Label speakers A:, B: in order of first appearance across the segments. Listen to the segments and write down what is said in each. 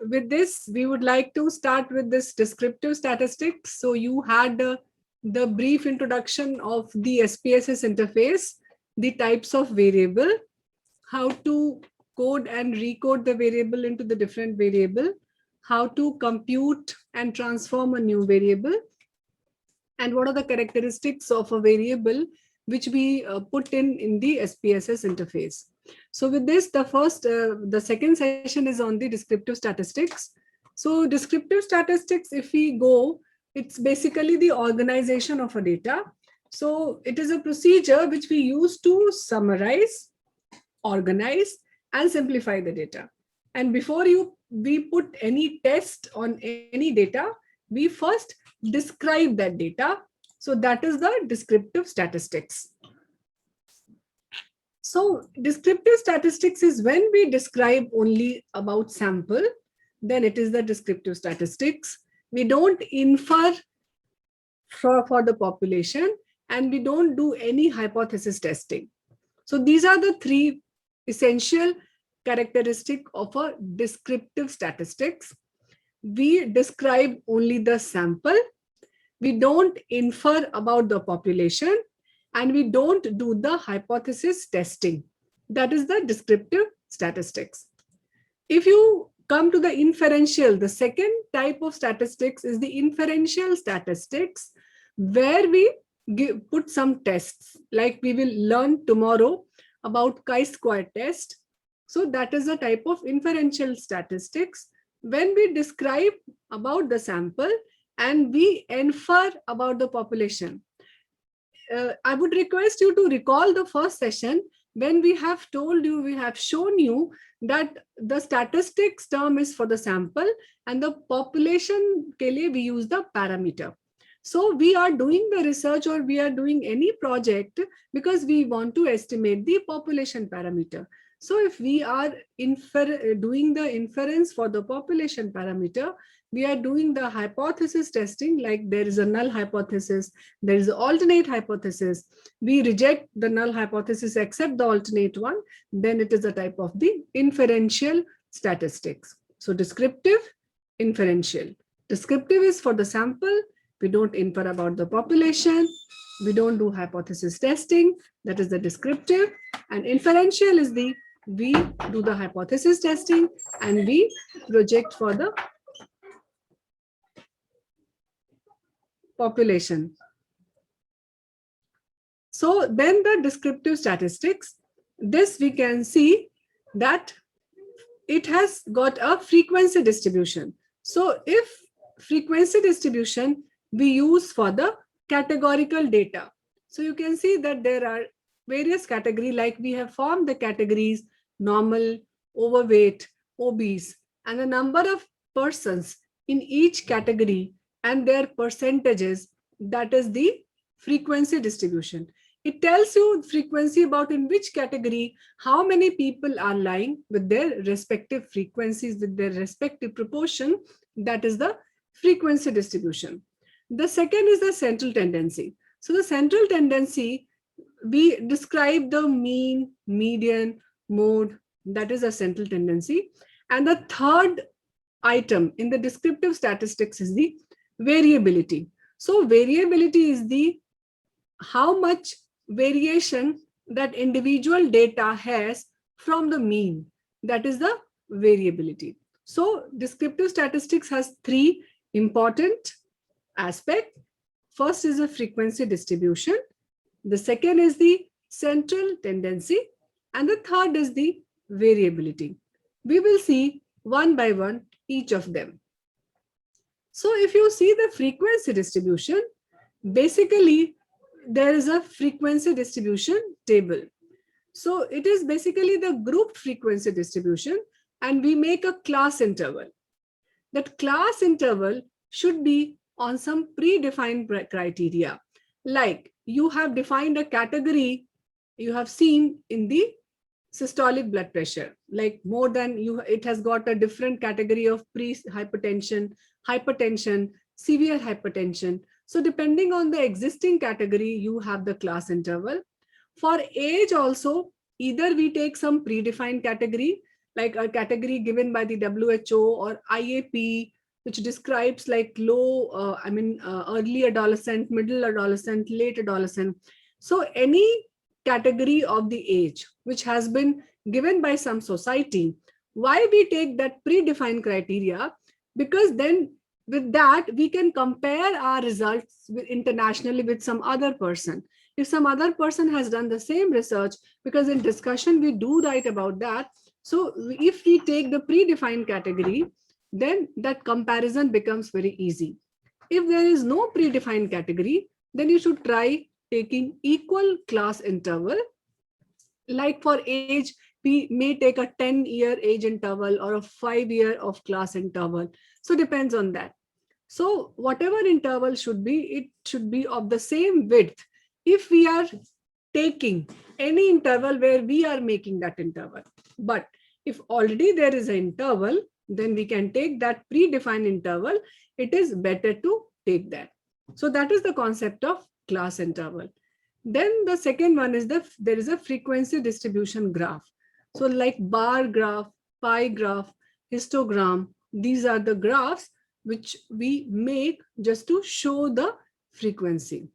A: with this, we would like to start with this descriptive statistics. So you had the brief introduction of the SPSS interface, the types of variable, how to code and recode the variable into the different variable, how to compute and transform a new variable, and what are the characteristics of a variable which we put in the SPSS interface. So with this, the second session is on the descriptive statistics. So descriptive statistics, if we go, it's basically the organization of a data. So it is a procedure which we use to summarize, organize, and simplify the data. And before we put any test on any data, we first describe that data. So that is the descriptive statistics. So descriptive statistics is when we describe only about sample, then it is the descriptive statistics. We don't infer for the population, and we don't do any hypothesis testing. So these are the three essential characteristics of a descriptive statistics. We describe only the sample, we don't infer about the population, and we don't do the hypothesis testing. That is the descriptive statistics. If you come to the inferential, the second type of statistics is the inferential statistics, where we put some tests, like we will learn tomorrow about chi-square test. So that is a type of inferential statistics, when we describe about the sample and we infer about the population. I would request you to recall the first session when we have told you, we have shown you that the statistics term is for the sample and the population ke liye we use the parameter. So we are doing the research or we are doing any project because we want to estimate the population parameter. So if we are doing the inference for the population parameter, we are doing the hypothesis testing, like there is a null hypothesis, there is an alternate hypothesis. We reject the null hypothesis, accept the alternate one, then it is a type of the inferential statistics. So descriptive, inferential. Descriptive is for the sample, we don't infer about the population, we don't do hypothesis testing, that is the descriptive, and inferential is the we do the hypothesis testing and we project for the population. So then the descriptive statistics, this we can see that it has got a frequency distribution. So if frequency distribution we use for the categorical data. So you can see that there are various categories, like we have formed the categories normal, overweight, obese, and the number of persons in each category and their percentages, that is the frequency distribution. It tells you frequency about in which category, how many people are lying with their respective frequencies, with their respective proportion, that is the frequency distribution. The second is the central tendency. So the central tendency, we describe the mean, median, mode, that is a central tendency. And the third item in the descriptive statistics is the variability. So variability is the how much variation that individual data has from the mean, that is the variability. So descriptive statistics has three important aspects. First is the frequency distribution, the second is the central tendency, and the third is the variability. We will see one by one each of them. So if you see the frequency distribution, basically there is a frequency distribution table. So it is basically the grouped frequency distribution, and we make a class interval. That class interval should be on some predefined criteria. Like you have defined a category, you have seen in the systolic blood pressure, like more than you, it has got a different category of pre-hypertension, hypertension, severe hypertension. So depending on the existing category, you have the class interval. For age also, either we take some predefined category, like a category given by the WHO or IAP, which describes like low, early adolescent, middle adolescent, late adolescent. So any category of the age which has been given by some society, why we take that predefined criteria? Because then with that, we can compare our results internationally with some other person. If some other person has done the same research, because in discussion we do write about that. So if we take the predefined category, then that comparison becomes very easy. If there is no predefined category, then you should try taking equal class interval. Like for age, we may take a 10-year age interval or a 5-year of class interval. So depends on that. So whatever interval should be, it should be of the same width. If we are taking any interval where we are making that interval, but if already there is an interval, then we can take that predefined interval. It is better to take that. So that is the concept of class interval. Then the second one is there is a frequency distribution graph. So like bar graph, pie graph, histogram, these are the graphs which we make just to show the frequency.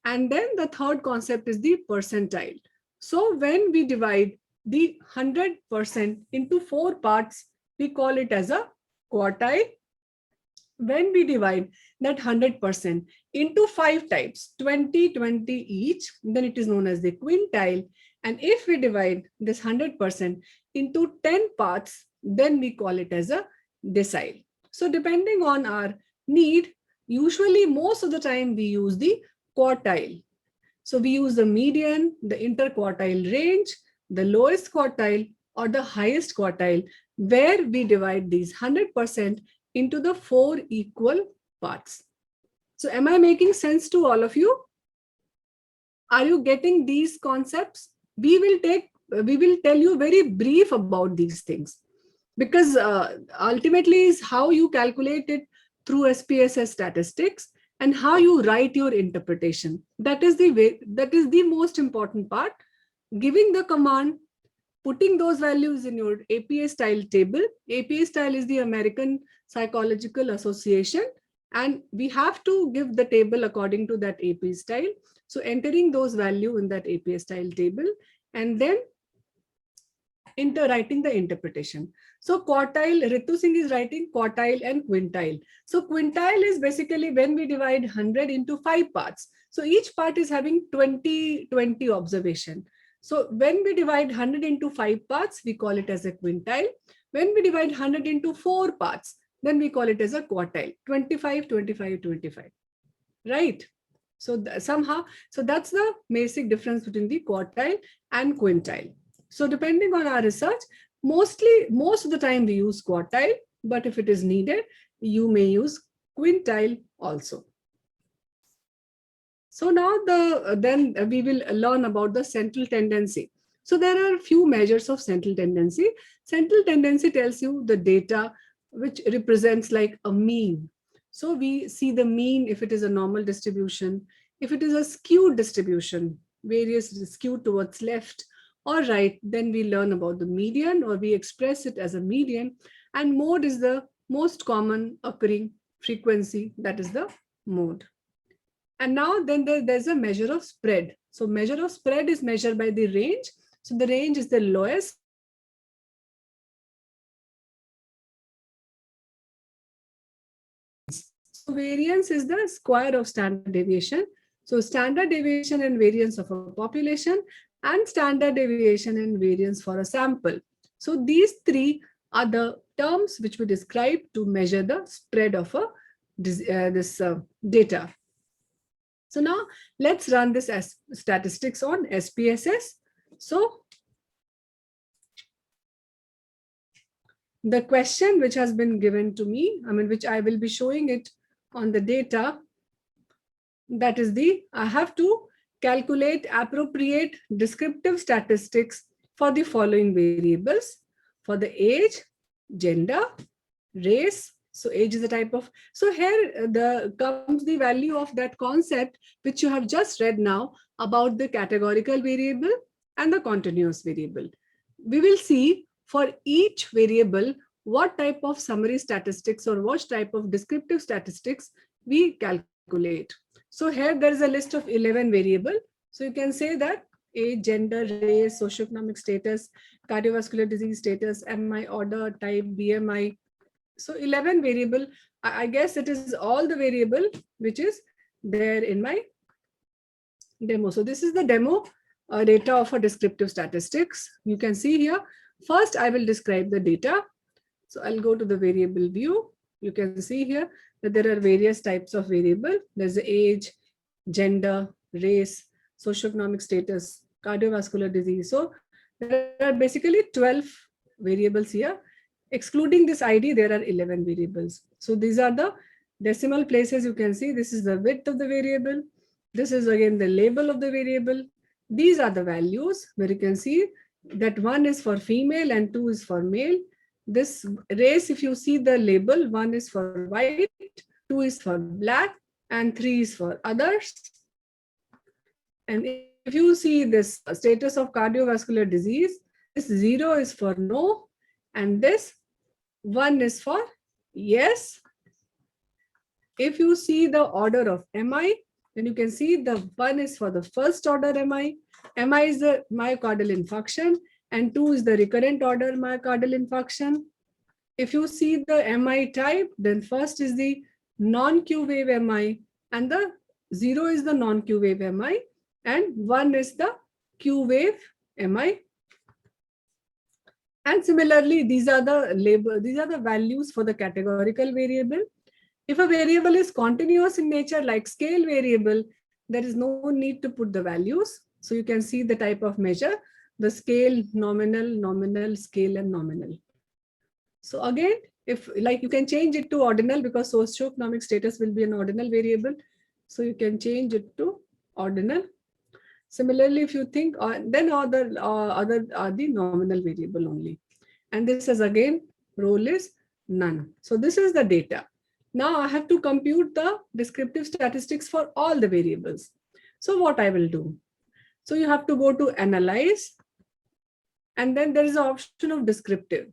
A: And then the third concept is the percentile. So when we divide the 100% into 4 parts, we call it as a quartile. When we divide that 100% into 5 types, 20, 20 each, then it is known as the quintile. And if we divide this 100% into 10 parts, then we call it as a decile. So depending on our need, usually most of the time we use the quartile. So we use the median, the interquartile range, the lowest quartile, or the highest quartile, where we divide these 100% into the 4 equal parts. So am I making sense to all of you? Are you getting these concepts? We will tell you very brief about these things, because ultimately is how you calculate it through SPSS statistics and how you write your interpretation. That is the most important part. Giving the command, putting those values in your APA style table. APA style is the American Psychological Association, and we have to give the table according to that APA style. So entering those values in that APA style table, and then writing the interpretation. So quartile, Ritu Singh is writing quartile and quintile. So quintile is basically when we divide 100 into 5 parts. So each part is having 20 observation. So when we divide 100 into 5 parts, we call it as a quintile. When we divide 100 into 4 parts, then we call it as a quartile, 25, 25, 25, right? So so that's the basic difference between the quartile and quintile. So depending on our research, most of the time we use quartile, but if it is needed, you may use quintile also. So now then we will learn about the central tendency. So there are a few measures of central tendency. Central tendency tells you the data which represents like a mean. So we see the mean if it is a normal distribution, if it is a skewed distribution, various skewed towards left or right, then we learn about the median, or we express it as a median, and mode is the most common occurring frequency, that is the mode. And now then there's a measure of spread. So measure of spread is measured by the range. So the range is the lowest. So variance is the square of standard deviation. So standard deviation and variance of a population, and standard deviation and variance for a sample. So these three are the terms which we describe to measure the spread of data. So now let's run this as statistics on SPSS. So the question which has been given to me, which I will be showing it on the data, that is I have to calculate appropriate descriptive statistics for the following variables: for the age, gender, race. So age is a type of, so here comes the value of that concept which you have just read now about the categorical variable and the continuous variable. We will see for each variable, what type of summary statistics or what type of descriptive statistics we calculate. So here there is a list of 11 variable. So you can say that age, gender, race, socioeconomic status, cardiovascular disease status, MI order, type, BMI. So 11 variable, I guess it is all the variable which is there in my demo. So this is the demo data of a descriptive statistics. You can see here, first I will describe the data. So I'll go to the variable view. You can see here that there are various types of variable. There's the age, gender, race, socioeconomic status, cardiovascular disease. So there are basically 12 variables here. Excluding this ID, there are 11 variables. So these are the decimal places. You can see this is the width of the variable. This is again the label of the variable. These are the values where you can see that 1 is for female and 2 is for male. This race, if you see the label, 1 is for white, 2 is for black, and 3 is for others. And if you see this status of cardiovascular disease, this 0 is for no, and this 1 is for yes. If you see the order of MI, then you can see the 1 is for the first order MI. MI is the myocardial infarction, and 2 is the recurrent order myocardial infarction. If you see the MI type, then first is the non-Q wave MI, and the 0 is the non-Q wave MI, and 1 is the Q wave MI. And similarly, these are the values for the categorical variable. If a variable is continuous in nature, like scale variable, there is no need to put the values. So you can see the type of measure, the scale, nominal, scale, and nominal. So again, if like you can change it to ordinal because socioeconomic status will be an ordinal variable. So you can change it to ordinal. Similarly, if you think, then other are the nominal variable only. And this is again, role is none. So this is the data. Now I have to compute the descriptive statistics for all the variables. So what I will do? So you have to go to analyze, and then there is an option of descriptive.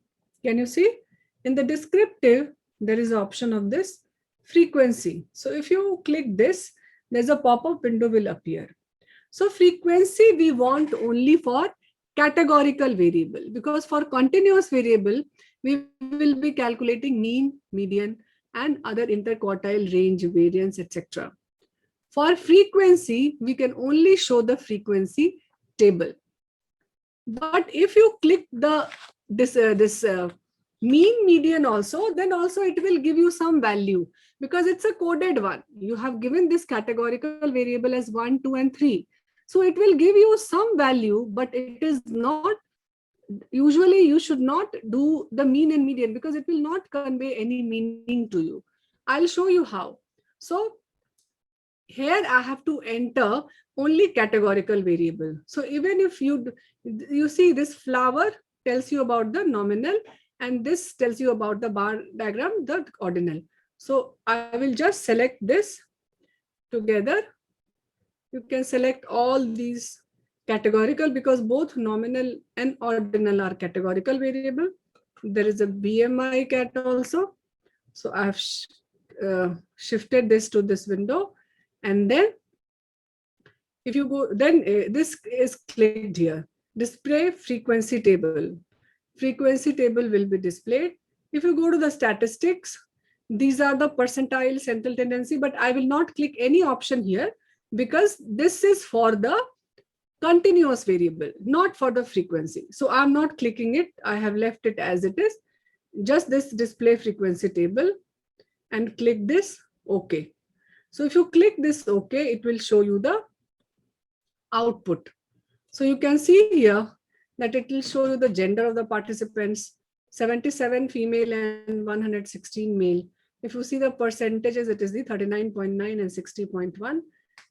A: Can you see? In the descriptive, there is an option of this frequency. So if you click this, there's a pop-up window will appear. So frequency we want only for categorical variable, because for continuous variable, we will be calculating mean, median, and other interquartile range variance, etc. For frequency, we can only show the frequency table. But if you click this mean, median also, then also it will give you some value because it's a coded one. You have given this categorical variable as 1, 2, and 3. So it will give you some value, but it is not, usually you should not do the mean and median because it will not convey any meaning to you. I'll show you how. So here I have to enter only categorical variable. So even if you see this flower tells you about the nominal, and this tells you about the bar diagram, the ordinal. So I will just select this together. You can select all these categorical because both nominal and ordinal are categorical variable. There is a BMI cat also. So I have shifted this to this window. And then if you go, then this is clicked here. Display frequency table. Frequency table will be displayed. If you go to the statistics, these are the percentile, central tendency, but I will not click any option here because this is for the continuous variable, not for the frequency. So I'm not clicking it. I have left it as it is. Just this display frequency table and click this OK. So if you click this OK, it will show you the output. So you can see here that it will show you the gender of the participants, 77 female and 116 male. If you see the percentages, it is the 39.9 and 60.1.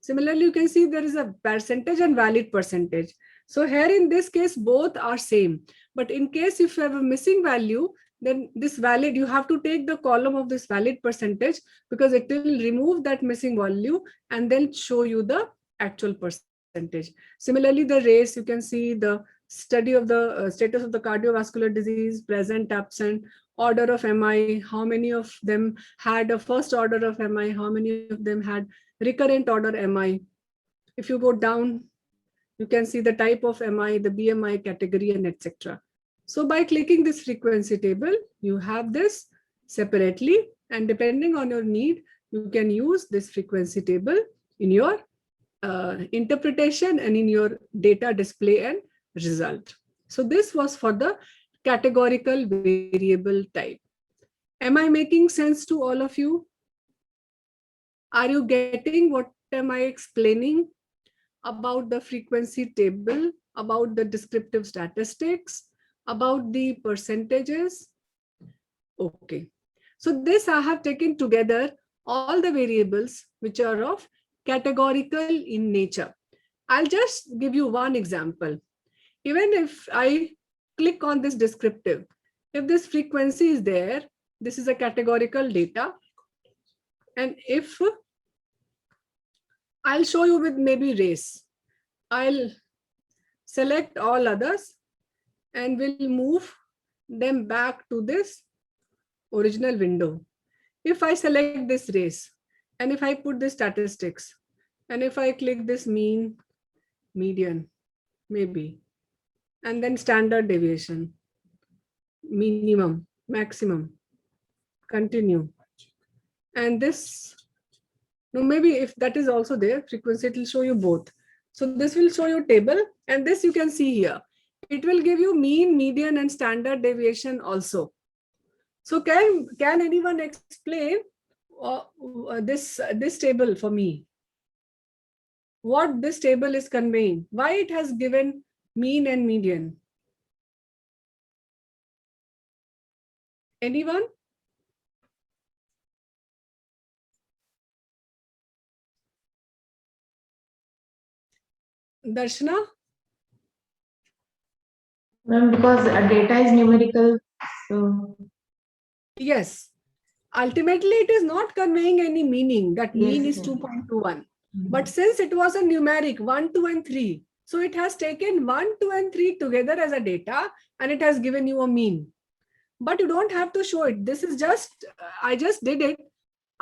A: Similarly, you can see there is a percentage and valid percentage. So here in this case, both are same. But in case if you have a missing value, then this valid, you have to take the column of this valid percentage because it will remove that missing value and then show you the actual percentage. Similarly, the race, you can see the study of the status of the cardiovascular disease, present, absent, order of MI, how many of them had a first order of MI, how many of them had recurrent order MI. If you go down, you can see the type of MI, the BMI category, and etc. So by clicking this frequency table, you have this separately, and depending on your need, you can use this frequency table in your interpretation and in your data display and result. So this was for the categorical variable type. Am I making sense to all of you? Are you getting what am I explaining about the frequency table, about the descriptive statistics, about the percentages? Okay. So this I have taken together all the variables which are of categorical in nature. I'll just give you one example. Even if I click on this descriptive, if this frequency is there, this is a categorical data. And if I'll show you with maybe race, I'll select all others and we'll move them back to this original window. If I select this race, and if I put the statistics, and if I click this mean, median, maybe, and then standard deviation, minimum, maximum, continue. And this, no, maybe if that is also there, frequency, it will show you both. So this will show you table, and this you can see here. It will give you mean, median, and standard deviation also. So can anyone explain this table for me? What this table is conveying? Why it has given mean and median? Anyone? Darshana?
B: Because data is numerical, so
A: Yes. Ultimately, it is not conveying any meaning. That mean
B: yes,
A: is 2.21. But since it was a numeric 1, 2, and 3, so it has taken 1, 2, and 3 together as a data, and it has given you a mean. But you don't have to show it. This is just, I just did it.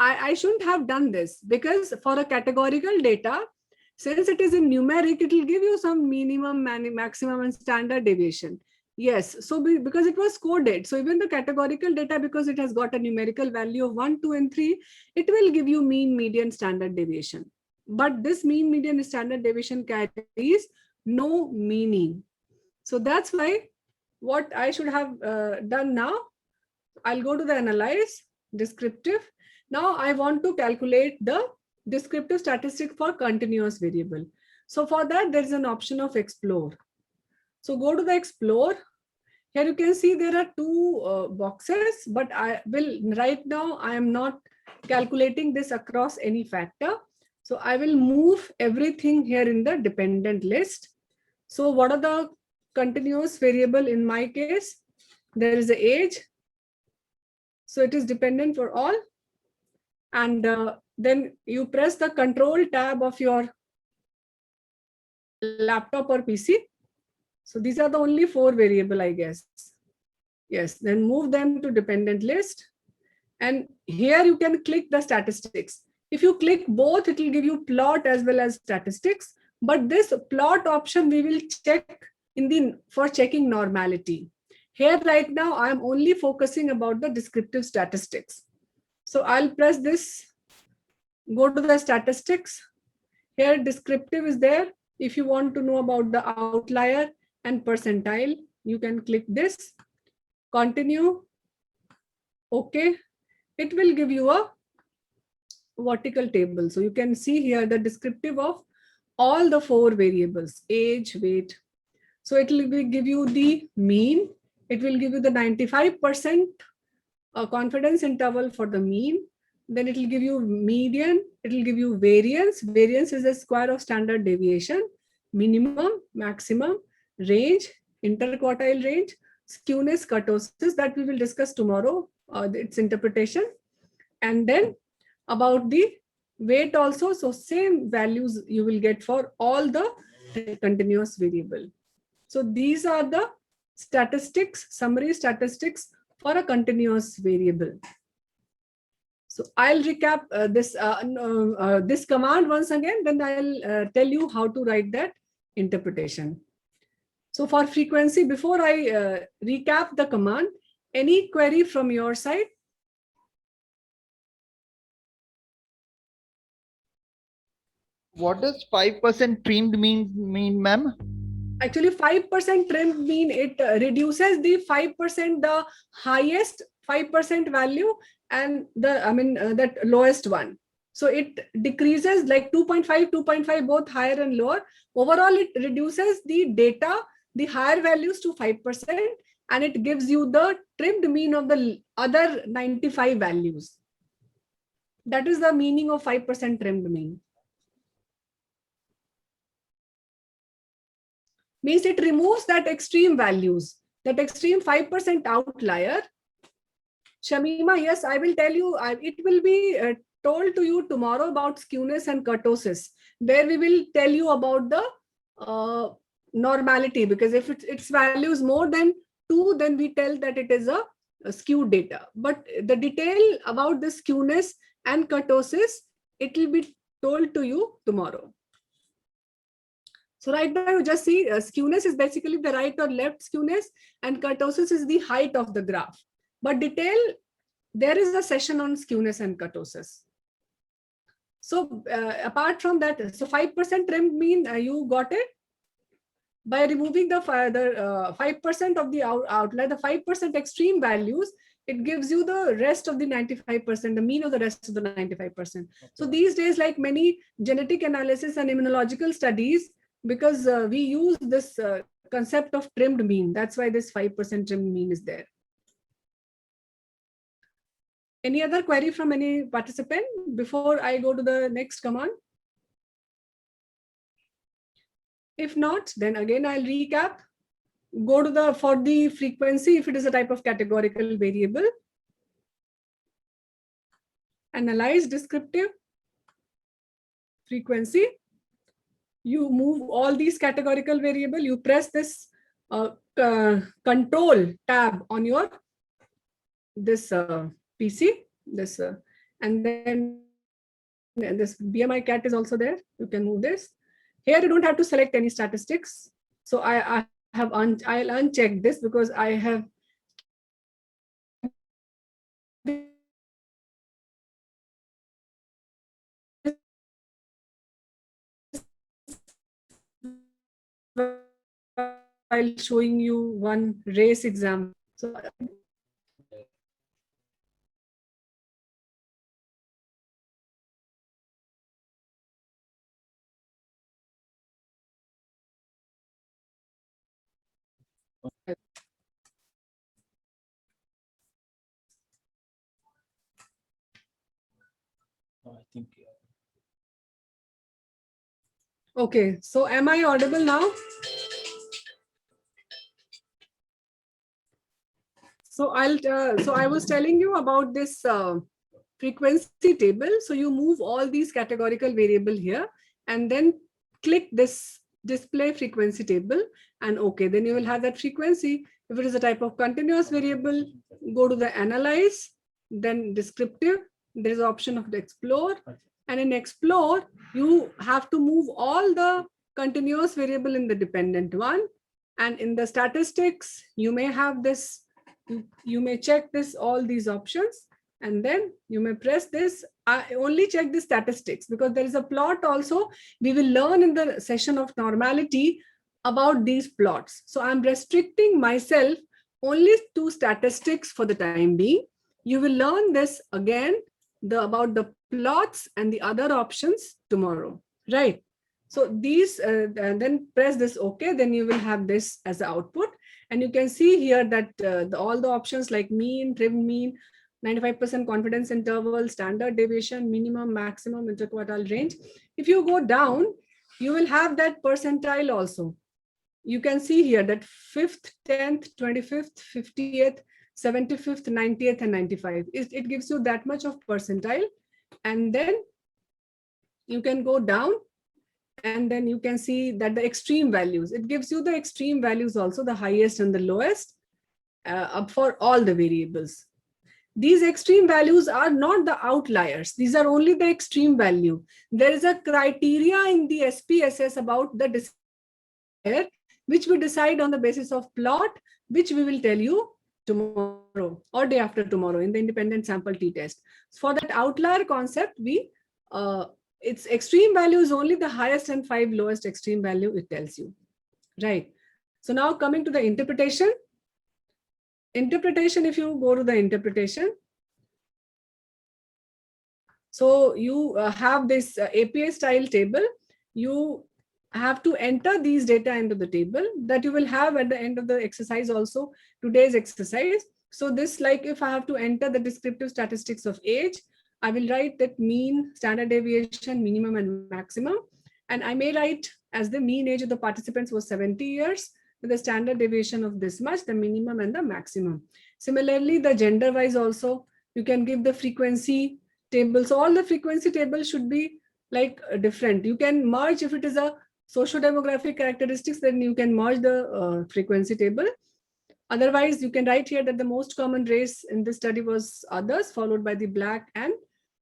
A: I shouldn't have done this, because for a categorical data, since it is in numeric, it will give you some minimum, maximum, and standard deviation. Yes, so because it was coded, so even the categorical data, because it has got a numerical value of 1, 2, and 3, it will give you mean, median, standard deviation. But this mean, median, standard deviation carries no meaning. So that's why what I should have done now, I'll go to the analyze, descriptive. Now I want to calculate the descriptive statistic for continuous variable. So for that, there is an option of explore. So go to the explore. Here you can see there are two boxes, but I will right now, I am not calculating this across any factor. So I will move everything here in the dependent list. So what are the continuous variable in my case? There is the age. So it is dependent for all. And then you press the control tab of your laptop or PC. So these are the only 4 variable, I guess. Yes, then move them to dependent list. And here you can click the statistics. If you click both, it will give you plot as well as statistics. But this plot option, we will check for checking normality. Here right now, I am only focusing about the descriptive statistics. So I'll press this, go to the statistics. Here descriptive is there. If you want to know about the outlier and percentile, you can click this, continue, okay. It will give you a vertical table. So you can see here the descriptive of all the 4 variables, age, weight. So it will give you the mean. It will give you the 95% confidence interval for the mean. Then it will give you median. It will give you variance. Variance is the square of standard deviation, minimum, maximum, range, interquartile range, skewness, kurtosis, that we will discuss tomorrow, its interpretation. And then about the weight also. So same values you will get for all the continuous variable. So these are the statistics, summary statistics for a continuous variable. So I'll recap this command once again, then I'll tell you how to write that interpretation. So for frequency, before I recap the command, any query from your side?
C: What does 5% trimmed mean, ma'am?
A: Actually, 5% trim mean it reduces the 5%, the highest 5% value, and that lowest one. So it decreases like 2.5, 2.5, both higher and lower. Overall, it reduces the data, the higher values to 5%, and it gives you the trimmed mean of the other 95 values. That is the meaning of 5% trimmed mean. Means it removes that extreme values, that extreme 5% outlier. Shamima, yes, I will tell you, it will be told to you tomorrow about skewness and kurtosis, where we will tell you about the normality, because if its value is more than 2, then we tell that it is a skewed data. But the detail about the skewness and kurtosis, it will be told to you tomorrow. So right now you just see skewness is basically the right or left skewness, and kurtosis is the height of the graph. But detail, there is a session on skewness and kurtosis. So apart from that, so 5% trimmed mean, you got it? By removing the 5% of the outlier, the 5% extreme values, it gives you the rest of the 95%, the mean of the rest of the 95%. Okay. So these days, like many genetic analysis and immunological studies, because we use this concept of trimmed mean, that's why this 5% trimmed mean is there. Any other query from any participant before I go to the next command? If not, then again I'll recap. Go to for the frequency, if it is a type of categorical variable. Analyze descriptive frequency. You move all these categorical variable, you press this control tab on your PC, and then this BMI cat is also there. You can move this. Here you don't have to select any statistics. So I'll uncheck this because I have while showing you one race example. So
C: I think.
A: Okay, so am I audible now? So I was telling you about this frequency table. So you move all these categorical variable here and then click this display frequency table, and okay, then you will have that frequency. If it is a type of continuous variable, go to the analyze, then descriptive. There is an option of the explore, and in explore you have to move all the continuous variable in the dependent one, and in the statistics you may have this, you may check this, all these options, and then you may press this. I only check the statistics because there is a plot also. We will learn in the session of normality about these plots. So I'm restricting myself only to statistics for the time being. You will learn this again, about the plots and the other options tomorrow, right? So these, and then press this OK, then you will have this as the output. And you can see here that all the options like mean, trim mean, 95% confidence interval, standard deviation, minimum, maximum, interquartile range. If you go down, you will have that percentile also. You can see here that 5th, 10th, 25th, 50th, 75th, 90th, and 95. It gives you that much of percentile. And then you can go down And then you can see that the extreme values, it gives you the extreme values also, the highest and the lowest up for all the variables. These extreme values are not the outliers. These are only the extreme value. There is a criteria in the SPSS about the decision, which we decide on the basis of plot, which we will tell you tomorrow or day after tomorrow in the independent sample t-test. For that outlier concept, its extreme value is only the highest and 5 lowest extreme value it tells you, right? So now coming to the interpretation. Interpretation, if you go to the interpretation, so you have this APA style table. You have to enter these data into the table that you will have at the end of the exercise also, today's exercise. So this, like if I have to enter the descriptive statistics of age, I will write that mean, standard deviation, minimum and maximum. And I may write as the mean age of the participants was 70 years, with the standard deviation of this much, the minimum and the maximum. Similarly, the gender wise also, you can give the frequency table. So all the frequency tables should be like different. You can merge if it is a socio-demographic characteristics, then you can merge the frequency table. Otherwise, you can write here that the most common race in this study was others, followed by the black and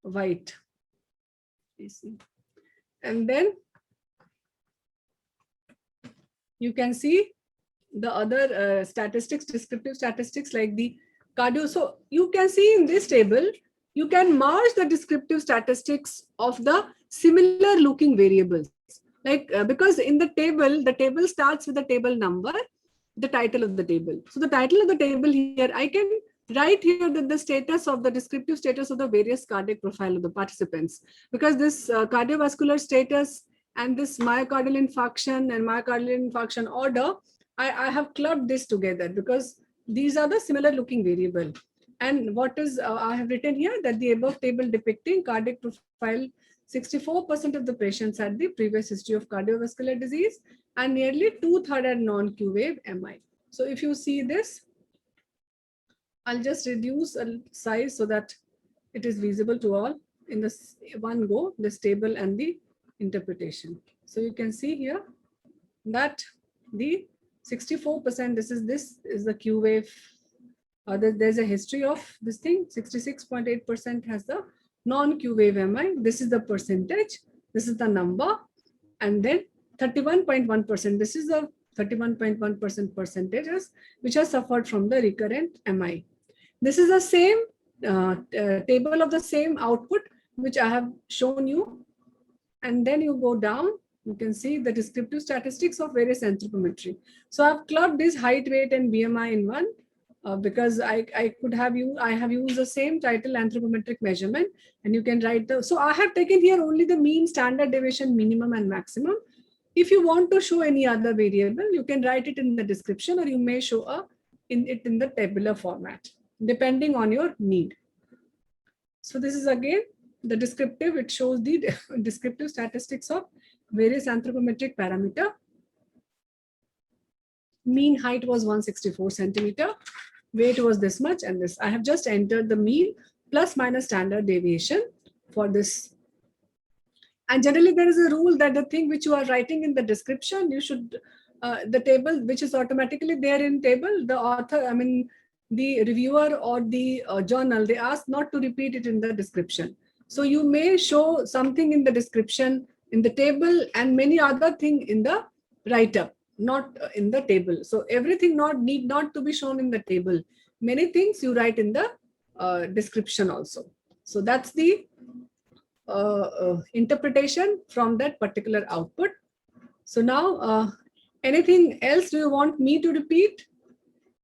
A: white. And then you can see the other statistics, descriptive statistics like the cardio. So you can see in this table, you can merge the descriptive statistics of the similar looking variables. Like because in the table starts with the table number, the title of the table. So the title of the table here, I can write here that the status of the descriptive status of the various cardiac profile of the participants, because this cardiovascular status and this myocardial infarction order, I have clubbed this together because these are the similar looking variable. And what is I have written here that the above table depicting cardiac profile, 64% of the patients had the previous history of cardiovascular disease and nearly 2/3 had non-Q wave MI. So if you see this, I'll just reduce a size so that it is visible to all in this one go, this table and the interpretation. So you can see here that the 64%, this is the Q wave. There's a history of this thing. 66.8% has the non-Q wave MI. This is the percentage. This is the number. And then 31.1%. This is the 31.1% percentages which have suffered from the recurrent MI. This is the same table of the same output which I have shown you. And then you go down, you can see the descriptive statistics of various anthropometry. So I've clubbed this height, weight, and BMI in one because I have used the same title anthropometric measurement, and you can write so I have taken here only the mean, standard deviation, minimum, and maximum. If you want to show any other variable, you can write it in the description, or you may show it in the tabular format, depending on your need. So this is again the descriptive. It shows the descriptive statistics of various anthropometric parameter. Mean height was 164 centimeter. Weight was this much and this. I have just entered the mean plus minus standard deviation for this. And generally there is a rule that the thing which you are writing in the description, you should, the table which is automatically there in table, the author, the reviewer or the journal, they ask not to repeat it in the description. So you may show something in the description, in the table, and many other things in the write-up, not in the table. So everything need not to be shown in the table. Many things you write in the description also. So that's the interpretation from that particular output. So now anything else do you want me to repeat?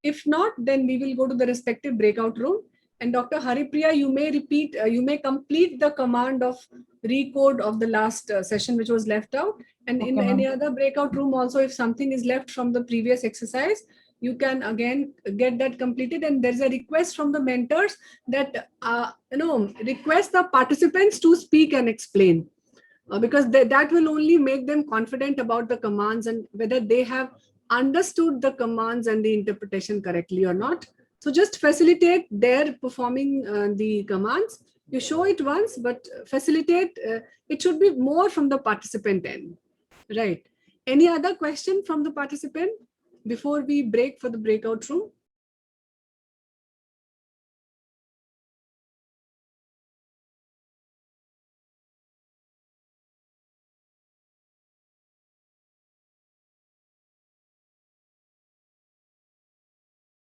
A: If not, then we will go to the respective breakout room. And Dr. Haripriya, you may repeat, you may complete the command of recode of the last session which was left out. And in any other breakout room also, if something is left from the previous exercise, you can again get that completed. And there's a request from the mentors that, request the participants to speak and explain. Because that will only make them confident about the commands and whether they have understood the commands and the interpretation correctly or not. So just facilitate their performing the commands. You show it once, but facilitate, it should be more from the participant end. Right. Any other question from the participant before we break for the breakout room?